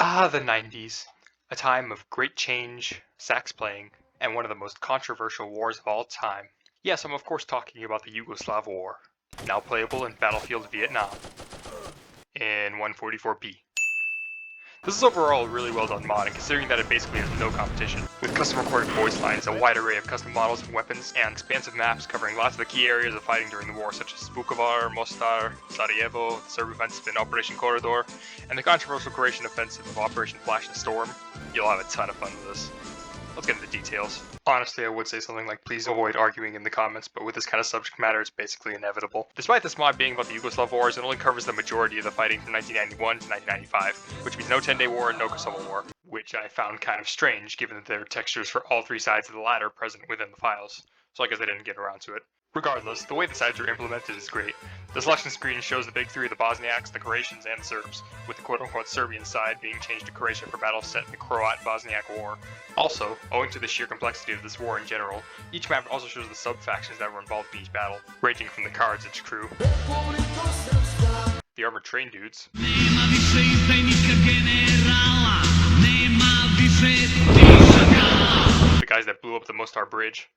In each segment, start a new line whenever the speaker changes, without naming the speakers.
Ah, the 90s. A time of great change, sax playing, and one of the most controversial wars of all time. Yes, I'm of course talking about the Yugoslav War, now playable in Battlefield Vietnam in 144p. This is overall a really well done mod, and considering that it basically has no competition, with custom recorded voice lines, a wide array of custom models and weapons, and expansive maps covering lots of the key areas of fighting during the war, such as Vukovar, Mostar, Sarajevo, the Serb offensive in Operation Corridor, and the controversial Croatian offensive of Operation Flash and Storm. You'll have a ton of fun with this. Let's get into the details. Honestly, I would say something like please avoid arguing in the comments, but with this kind of subject matter, it's basically inevitable. Despite this mod being about the Yugoslav wars, it only covers the majority of the fighting from 1991 to 1995, which means no 10-day war and no Kosovo war, which I found kind of strange given that there are textures for all three sides of the latter present within the files, so I guess I didn't get around to it. Regardless, the way the sides are implemented is great. The selection screen shows the big three of the Bosniaks, the Croatians, and the Serbs, with the quote-unquote Serbian side being changed to Croatia for battles set in the Croat-Bosniak War. Also, owing to the sheer complexity of this war in general, each map also shows the sub-factions that were involved in each battle, ranging from the Karadzic crew, the armored train dudes, the guys that blew up the Mostar Bridge,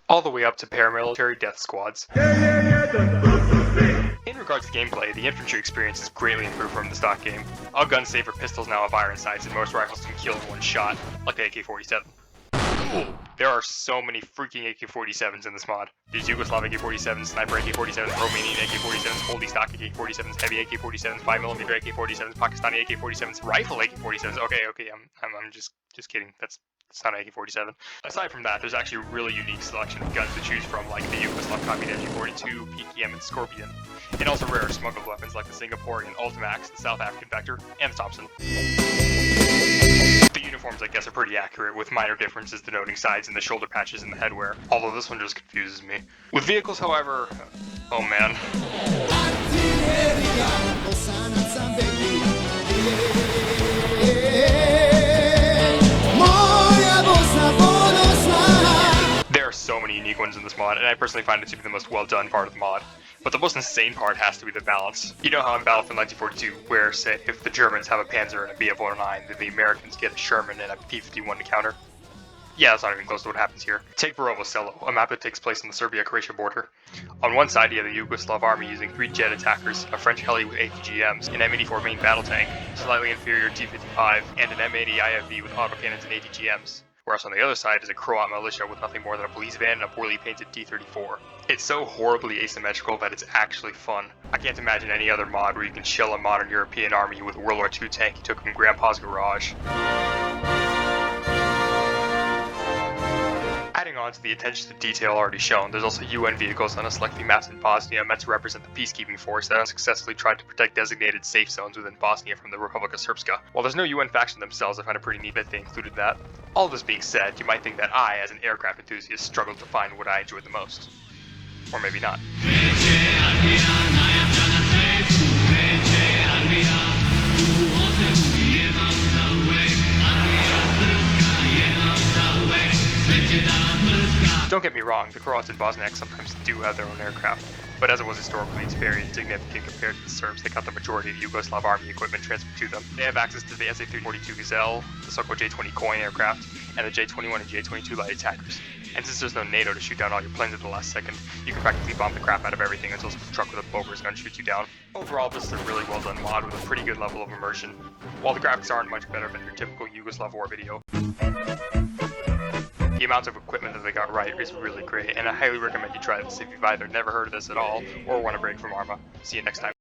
all the way up to paramilitary death squads. In regards to gameplay, the infantry experience is greatly improved from the stock game. All guns save for pistols now have iron sights, and most rifles can kill in one shot, like the AK-47. There are so many freaking AK-47s in this mod. There's Yugoslav AK-47s, Sniper AK-47s, Romanian AK-47s, Holy Stock AK-47s, Heavy AK-47s, 5mm AK-47s, Pakistani AK-47s, Rifle AK-47s. Okay, I'm just kidding. That's not an AK-47. Aside from that, there's actually a really unique selection of guns to choose from, like the Yugoslav copied MG42, PKM, and Scorpion, and also rare smuggled weapons like the Singaporean Ultimax, the South African Vector, and the Thompson. The uniforms, I guess, are pretty accurate, with minor differences denoting sides and the shoulder patches and the headwear, although this one just confuses me. With vehicles, however, oh man. There are so many unique ones in this mod, and I personally find it to be the most well done part of the mod. But the most insane part has to be the balance. You know how in Battlefield 1942, where, say, if the Germans have a Panzer and a Bf-109, then the Americans get a Sherman and a P-51 to counter? Yeah, that's not even close to what happens here. Take Barovo Selo, a map that takes place on the Serbia-Croatia border. On one side, you have the Yugoslav army using 3 jet attackers, a French heli with ATGMs, an M84 main battle tank, slightly inferior T-55, and an M80 IFV with autocannons and ATGMs. Whereas on the other side is a Croat militia with nothing more than a police van and a poorly painted T-34. It's so horribly asymmetrical that it's actually fun. I can't imagine any other mod where you can shell a modern European army with a World War II tank you took from Grandpa's garage. Adding on to the attention to detail already shown, there's also UN vehicles on a select few maps in Bosnia meant to represent the peacekeeping force that unsuccessfully tried to protect designated safe zones within Bosnia from the Republika Srpska. While there's no UN faction themselves, I find it pretty neat that they included that. All this being said, you might think that I, as an aircraft enthusiast, struggled to find what I enjoyed the most. Or maybe not. Don't get me wrong, the Croats and Bosniaks sometimes do have their own aircraft, but as it was historically, it's very insignificant compared to the Serbs. They got the majority of Yugoslav army equipment transferred to them. They have access to the SA-342 Gazelle, the Soko J-20 Coin aircraft, and the J-21 and J-22 light attackers. And since there's no NATO to shoot down all your planes at the last second, you can practically bomb the crap out of everything until some truck with a Boger's gun shoots you down. Overall, this is a really well done mod with a pretty good level of immersion. While the graphics aren't much better than your typical Yugoslav war video, the amount of equipment that they got right is really great, and I highly recommend you try this if you've either never heard of this at all or want a break from Arma. See you next time.